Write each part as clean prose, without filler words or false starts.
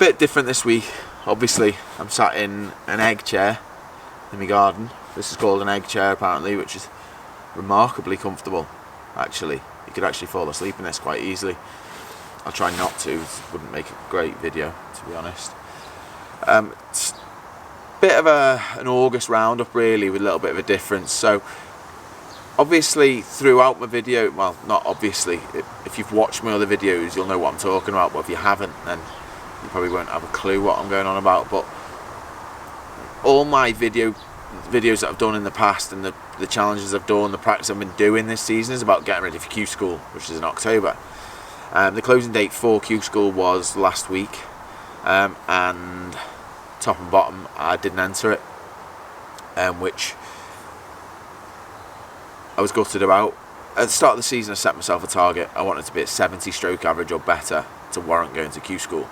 bit different this week. Obviously, I'm sat in an egg chair in my garden. This is called an egg chair apparently, which is remarkably comfortable. Actually, you could actually fall asleep in this quite easily. I'll try not to. It wouldn't make a great video, to be honest. It's a bit of an August roundup really, with a little bit of a difference. So obviously throughout my video, well, not obviously, if you've watched my other videos you'll know what I'm talking about, but if you haven't then you probably won't have a clue what I'm going on about. But all my videos that I've done in the past, and the challenges I've done, the practice I've been doing this season, is about getting ready for Q School, which is in October. The closing date for Q School was last week, and top and bottom I didn't enter it, which I was gutted about. At the start of the season I set myself a target. I wanted to be at 70 stroke average or better to warrant going to Q School,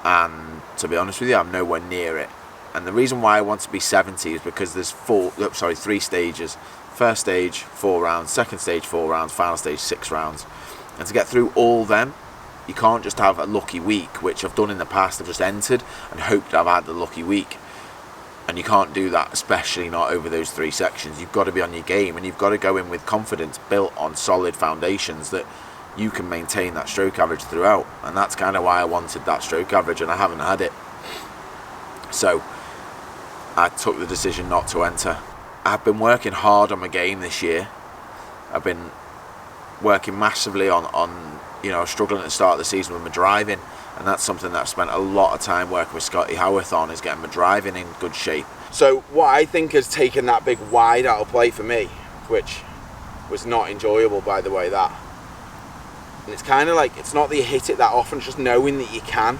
and to be honest with you, I'm nowhere near it. And the reason why I want to be 70 is because there's 3 stages. First stage 4 rounds, second stage 4 rounds, final stage 6 rounds, and to get through all them you can't just have a lucky week, which I've done in the past. I've just entered and hoped I've had the lucky week, and you can't do that, especially not over those 3 sections. You've got to be on your game, and you've got to go in with confidence built on solid foundations that you can maintain that stroke average throughout. And that's kind of why I wanted that stroke average, and I haven't had it, so I took the decision not to enter. I've been working hard on my game this year. I've been working massively on you know, struggling at the start of the season with my driving, and that's something that I've spent a lot of time working with Scotty Howarth on, is getting my driving in good shape. So what I think has taken that big wide out of play for me, which was not enjoyable by the way, that, and it's kind of like, it's not that you hit it that often, it's just knowing that you can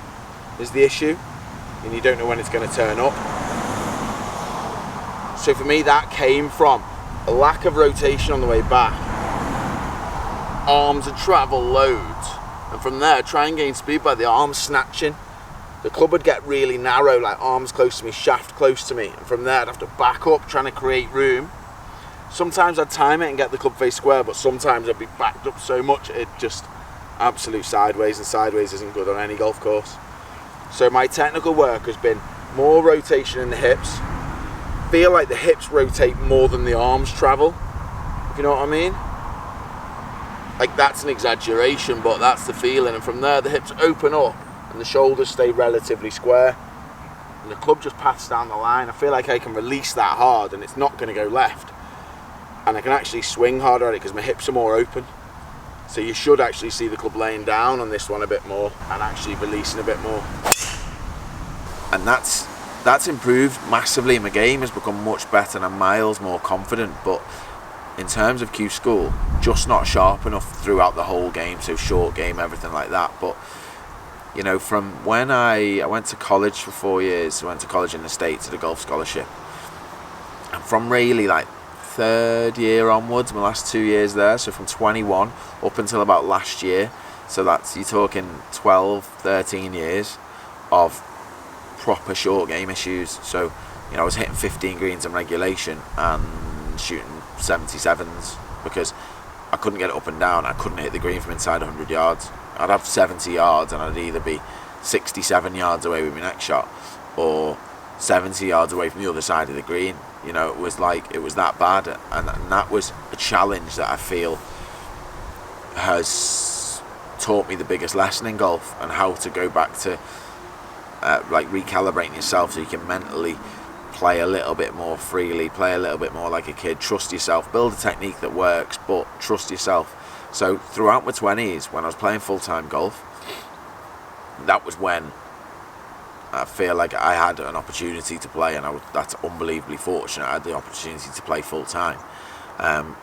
is the issue, and you don't know when it's going to turn up. So for me that came from a lack of rotation on the way back, arms would travel loads, and from there try and gain speed by the arms snatching. The club would get really narrow, like arms close to me, shaft close to me, and from there I'd have to back up trying to create room. Sometimes I'd time it and get the club face square, but sometimes I'd be backed up so much it just absolute sideways, and sideways isn't good on any golf course. So my technical work has been more rotation in the hips. Feel like the hips rotate more than the arms travel, if you know what I mean. Like, that's an exaggeration, but that's the feeling. And from there the hips open up and the shoulders stay relatively square, and the club just paths down the line. I feel like I can release that hard and it's not going to go left, and I can actually swing harder at it because my hips are more open. So you should actually see the club laying down on this one a bit more and actually releasing a bit more, and that's improved massively. My game has become much better and I'm miles more confident. But in terms of Q School, just not sharp enough throughout the whole game, so short game, everything like that. But you know, from when I went to college for 4 years, I went to college in the States at a golf scholarship, and from really like 3rd year onwards, my last 2 years there, so from 21 up until about last year, so that's, you're talking 12, 13 years of proper short game issues. So you know, I was hitting 15 greens in regulation and shooting 77s because I couldn't get it up and down. I couldn't hit the green from inside 100 yards. I'd have 70 yards and I'd either be 67 yards away with my next shot or 70 yards away from the other side of the green. You know, it was like, it was that bad, and that was a challenge that I feel has taught me the biggest lesson in golf, and how to go back to like recalibrating yourself so you can mentally play a little bit more freely, play a little bit more like a kid, trust yourself, build a technique that works, but trust yourself. So throughout my 20s, when I was playing full-time golf, that was when I feel like I had an opportunity to play, and that's unbelievably fortunate. I had the opportunity to play full-time,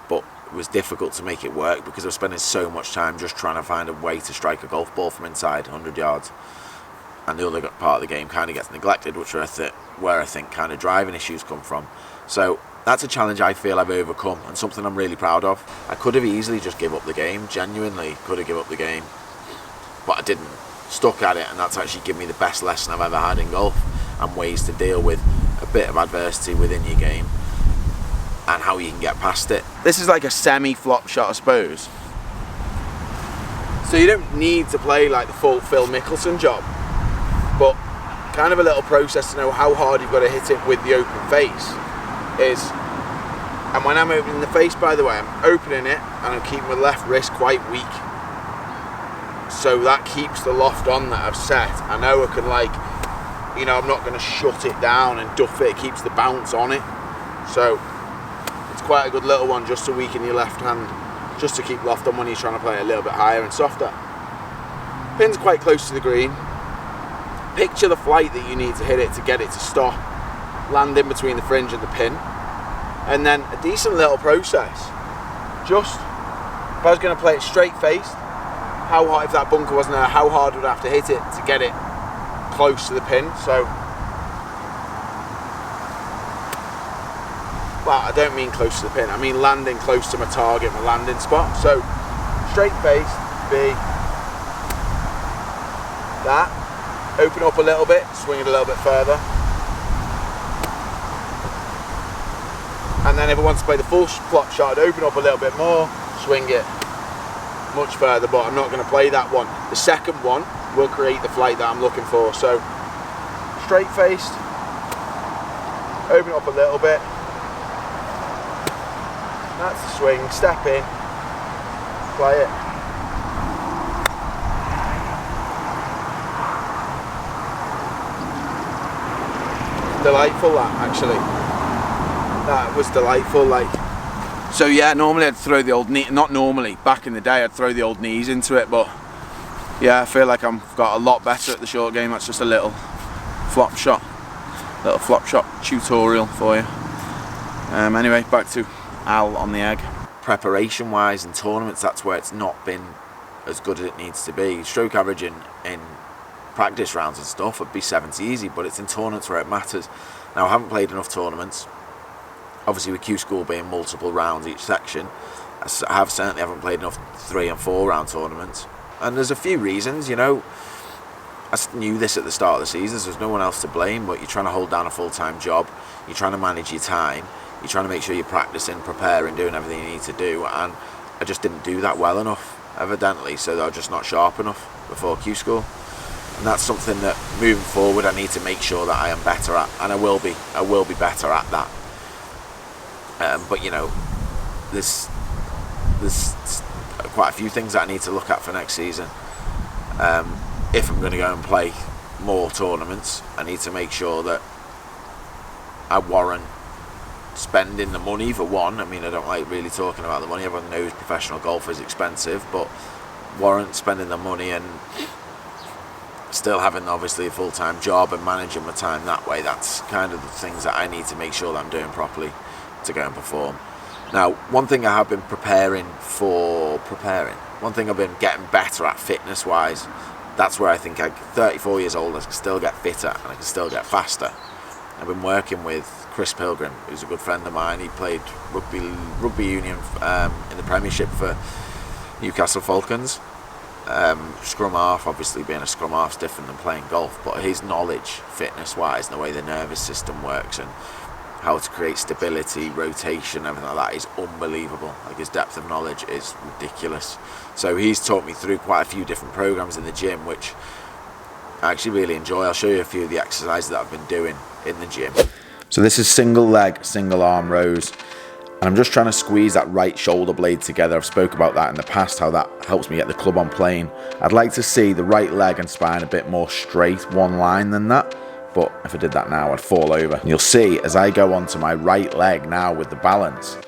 but it was difficult to make it work because I was spending so much time just trying to find a way to strike a golf ball from inside 100 yards, and the other part of the game kind of gets neglected, which where I think kind of driving issues come from. So that's a challenge I feel I've overcome, and something I'm really proud of. I could have easily just give up the game, genuinely could have given up the game, but I didn't. Stuck at it, and that's actually given me the best lesson I've ever had in golf, and ways to deal with a bit of adversity within your game and how you can get past it. This is like a semi-flop shot, I suppose. So you don't need to play like the full Phil Mickelson job. But kind of a little process to know how hard you've got to hit it with the open face is, and when I'm opening the face, by the way, I'm opening it and I'm keeping my left wrist quite weak. So that keeps the loft on that I've set. I know I can, like, you know, I'm not going to shut it down and duff it. It keeps the bounce on it. So it's quite a good little one just to weaken your left hand, just to keep loft on when you're trying to play a little bit higher and softer. Pin's quite close to the green. Picture the flight that you need to hit it to get it to stop. Land in between the fringe and the pin. And then a decent little process. Just, if I was going to play it straight faced, how hard, if that bunker wasn't there, how hard would I have to hit it to get it close to the pin? So, well, I don't mean close to the pin, I mean landing close to my target, my landing spot. So, straight faced, be that. Open up a little bit, swing it a little bit further. And then if I want to play the full flop shot, I'd open up a little bit more, swing it much further, but I'm not going to play that one. The second one will create the flight that I'm looking for. So, straight faced, open up a little bit. That's the swing, step in, play it. Delightful, that, actually. That was delightful, like. So yeah, normally I'd throw the old knee, not normally, back in the day I'd throw the old knees into it, but yeah, I feel like I've got a lot better at the short game. That's just a little flop shot tutorial for you. Anyway, back to Al on the egg. Preparation wise in tournaments, that's where it's not been as good as it needs to be. Stroke average in practice rounds and stuff would be 70 easy, but it's in tournaments where it matters. Now, I haven't played enough tournaments, obviously with Q School being multiple rounds each section. I certainly haven't played enough 3 and 4 round tournaments, and there's a few reasons. You know, I knew this at the start of the season, so there's no one else to blame, but you're trying to hold down a full-time job, you're trying to manage your time, you're trying to make sure you're practicing, preparing, doing everything you need to do, and I just didn't do that well enough, evidently, so I was just not sharp enough before Q School. And that's something that moving forward I need to make sure that I am better at, and I will be better at that. But you know, there's quite a few things that I need to look at for next season. If I'm going to go and play more tournaments, I need to make sure that I warrant spending the money, for one. I mean, I don't like really talking about the money. Everyone knows professional golf is expensive, but warrant spending the money and still having obviously a full-time job and managing my time that way. That's kind of the things that I need to make sure that I'm doing properly to go and perform. Now, one thing I have been one thing I've been getting better at fitness wise, that's where I think 34 years old, I can still get fitter and I can still get faster. I've been working with Chris Pilgrim, who's a good friend of mine. He played rugby union in the Premiership for Newcastle Falcons. Scrum half, obviously being a scrum half is different than playing golf, but his knowledge fitness wise and the way the nervous system works and how to create stability, rotation, everything like that is unbelievable. Like, his depth of knowledge is ridiculous. So he's taught me through quite a few different programs in the gym, which I actually really enjoy. I'll show you a few of the exercises that I've been doing in the gym. So this is single leg, single arm rows. And I'm just trying to squeeze that right shoulder blade together. I've spoke about that in the past, how that helps me get the club on plane. I'd like to see the right leg and spine a bit more straight, one line than that. But if I did that now, I'd fall over. And you'll see as I go onto my right leg now with the balance,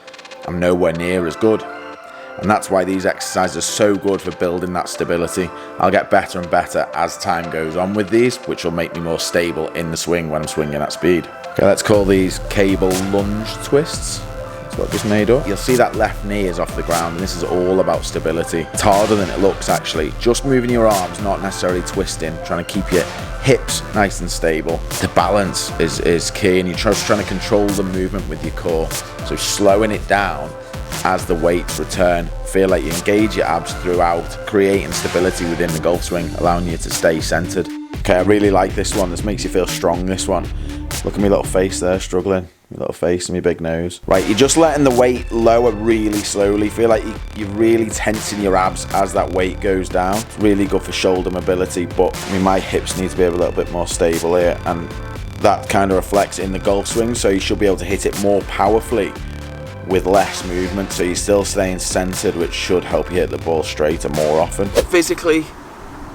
I'm nowhere near as good. And that's why these exercises are so good for building that stability. I'll get better and better as time goes on with these, which will make me more stable in the swing when I'm swinging at speed. Okay, let's call these cable lunge twists. What I've just made up. You'll see that left knee is off the ground, and this is all about stability. It's harder than it looks, actually. Just moving your arms, not necessarily twisting, trying to keep your hips nice and stable. The balance is key, and you're just trying to control the movement with your core. So slowing it down as the weights return. Feel like you engage your abs throughout, creating stability within the golf swing, allowing you to stay centered. Okay, I really like this one. This makes you feel strong, this one. Look at my little face there, struggling. My little face and my big nose. Right, you're just letting the weight lower really slowly. Feel like you're really tensing your abs as that weight goes down. It's really good for shoulder mobility, but I mean, my hips need to be a little bit more stable here, and that kind of reflects in the golf swing, so you should be able to hit it more powerfully with less movement, so you're still staying centered, which should help you hit the ball straighter more often. Physically,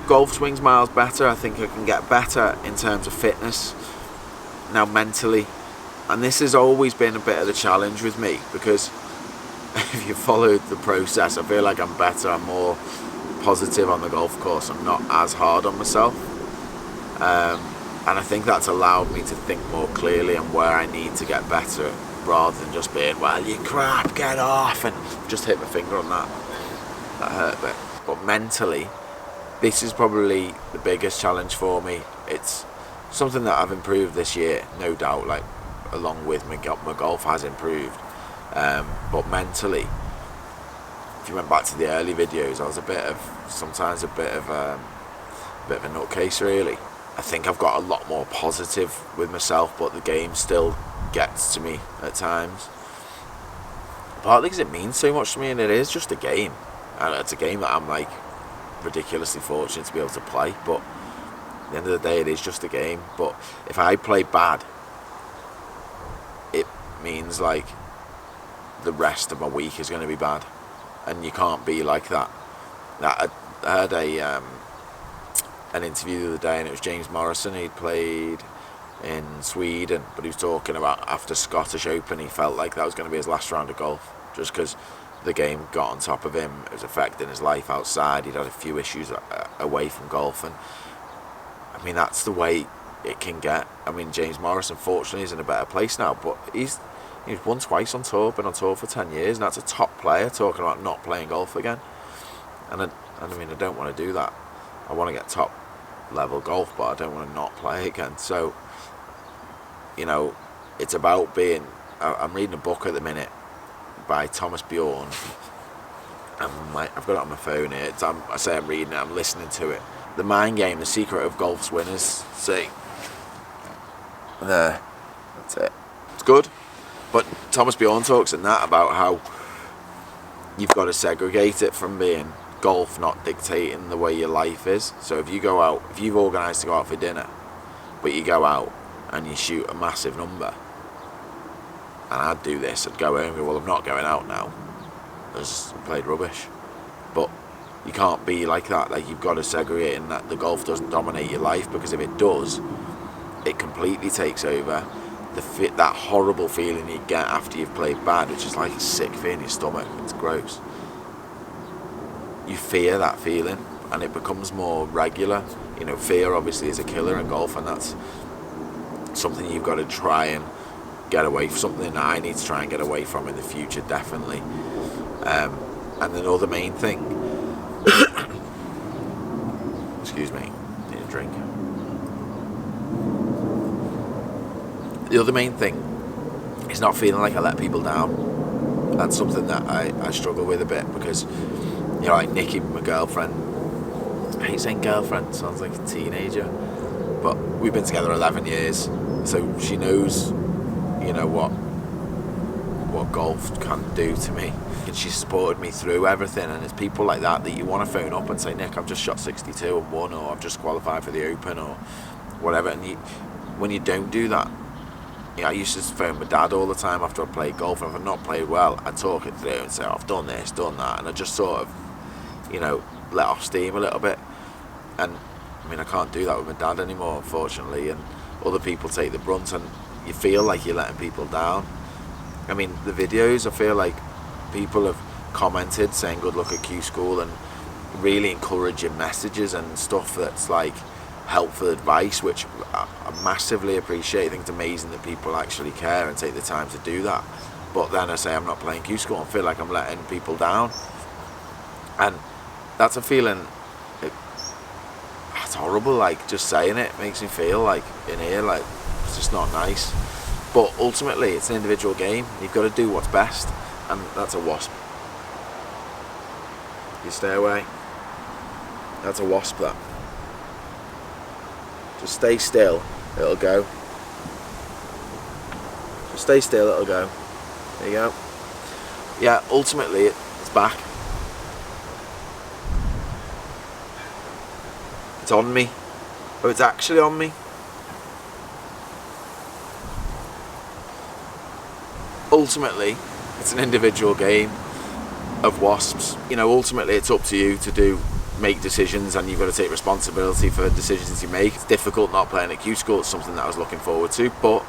golf swings miles better. I think I can get better in terms of fitness. Now mentally, and this has always been a bit of the challenge with me, because if you followed the process, I feel like I'm better, I'm more positive on the golf course, I'm not as hard on myself, and I think that's allowed me to think more clearly on where I need to get better, rather than just being, well, you crap, get off, and just hit my finger on that hurt a bit. But mentally, this is probably the biggest challenge for me. It's something that I've improved this year, no doubt, like along with my golf has improved, but mentally, if you went back to the early videos, I was sometimes a bit of a nutcase, really. I think I've got a lot more positive with myself, but the game still gets to me at times, partly because it means so much to me, and it is just a game, and it's a game that I'm like ridiculously fortunate to be able to play, but at the end of the day, it is just a game. But if I play bad, it means like the rest of my week is going to be bad, and you can't be like that. I heard an interview the other day, and it was James Morrison. He'd played in Sweden, but he was talking about after Scottish Open, he felt like that was going to be his last round of golf, just because the game got on top of him. It was affecting his life outside. He'd had a few issues away from golf, and I mean, that's the way it can get. I mean, James Morrison, fortunately, is in a better place now, but he's won twice on tour, been on tour for 10 years, and that's a top player talking about not playing golf again. And I mean, I don't want to do that. I want to get top level golf, but I don't want to not play again. So, you know, it's about being... I'm reading a book at the minute by Thomas Bjorn. I've got it on my phone here. I say I'm reading it, I'm listening to it. The Mind Game, The Secret of Golf's Winners. See, there, that's it. It's good, but Thomas Bjorn talks in that about how you've got to segregate it from being golf not dictating the way your life is. So if you go out, if you've organised to go out for dinner, but you go out and you shoot a massive number, and I'd do this, I'd go home and go, well, I'm not going out now, I just played rubbish. But you can't be like that. Like, you've got to segregate, and that the golf doesn't dominate your life, because if it does, it completely takes over. That horrible feeling you get after you've played bad, which is like a sick feeling in your stomach, it's gross. You fear that feeling, and it becomes more regular. You know, fear obviously is a killer in golf, and that's something you've got to try and get away from, something that I need to try and get away from in the future, definitely. And another main thing, excuse me, need a drink. The other main thing is not feeling like I let people down. That's something that I struggle with a bit, because, you know, like Nikki, my girlfriend, I hate saying girlfriend, sounds like a teenager, but we've been together 11 years, so she knows, you know, what golf can do to me, and she supported me through everything. And it's people like that you want to phone up and say, Nick, I've just shot 62 and won, or I've just qualified for the Open, or whatever. And when you don't do that, you know, I used to phone my dad all the time after I played golf, and if I've not played well, I'd talk it through and say, oh, I've done this, done that, and I just sort of, you know, let off steam a little bit. And I mean, I can't do that with my dad anymore, unfortunately, and other people take the brunt, and you feel like you're letting people down. I mean, the videos, I feel like people have commented saying good luck at Q School, and really encouraging messages and stuff that's like helpful advice, which I massively appreciate. I think it's amazing that people actually care and take the time to do that. But then I say I'm not playing Q School, I feel like I'm letting people down, and that's a feeling, it's horrible. Like, just saying it makes me feel like in here, like, it's just not nice. But ultimately, it's an individual game. You've got to do what's best, and that's a wasp. You stay away. That's a wasp, that. Just stay still. It'll go. Just Stay still, it'll go. There you go. Yeah, ultimately it's back. It's on me. Oh, it's actually on me. Ultimately, it's an individual game of wasps. You know, ultimately it's up to you to make decisions, and you've got to take responsibility for decisions you make. It's difficult not playing at Q School. It's something that I was looking forward to, but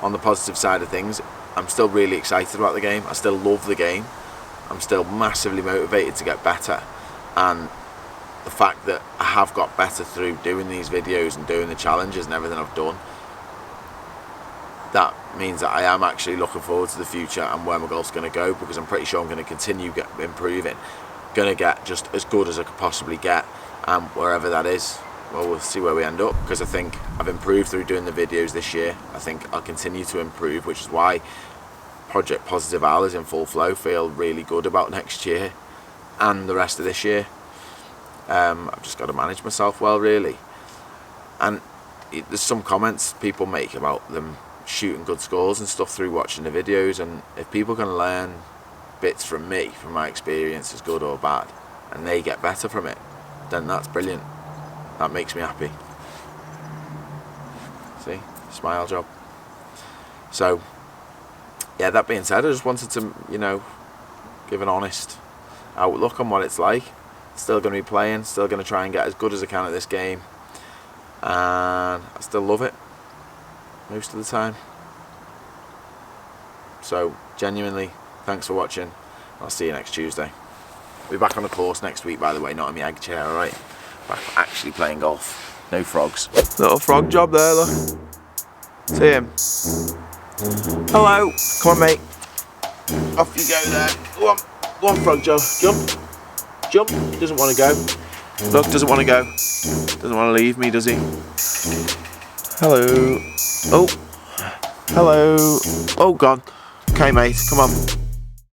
on the positive side of things, I'm still really excited about the game. I still love the game. I'm still massively motivated to get better, and the fact that I have got better through doing these videos and doing the challenges and everything I've done, that means that I am actually looking forward to the future and where my golf's going to go, because I'm pretty sure I'm going to continue improving, going to get just as good as I could possibly get, and wherever that is, well, we'll see where we end up, because I think I've improved through doing the videos this year. I think I'll continue to improve, which is why Project Positive Al is in full flow. Feel really good about next year and the rest of this year. I've just got to manage myself well, really. And there's some comments people make about them shooting good scores and stuff through watching the videos, and if people can learn bits from me, from my experiences, good or bad, and they get better from it, then that's brilliant. That makes me happy. See, smile job. So yeah, that being said, I just wanted to, you know, give an honest outlook on what it's like. Still going to be playing, still going to try and get as good as I can at this game, and I still love it most of the time. So genuinely, thanks for watching. I'll see you next Tuesday. I'll be back on the course next week, by the way, not in my egg chair, alright? Back actually playing golf. No frogs. Little frog job there, look. See him. Hello. Come on, mate. Off you go there. Go on, frog job. Jump. Jump. Doesn't want to go. Look, doesn't want to go. Doesn't want to leave me, does he? Hello. Oh. Hello. Oh, God. Okay, mate. Come on.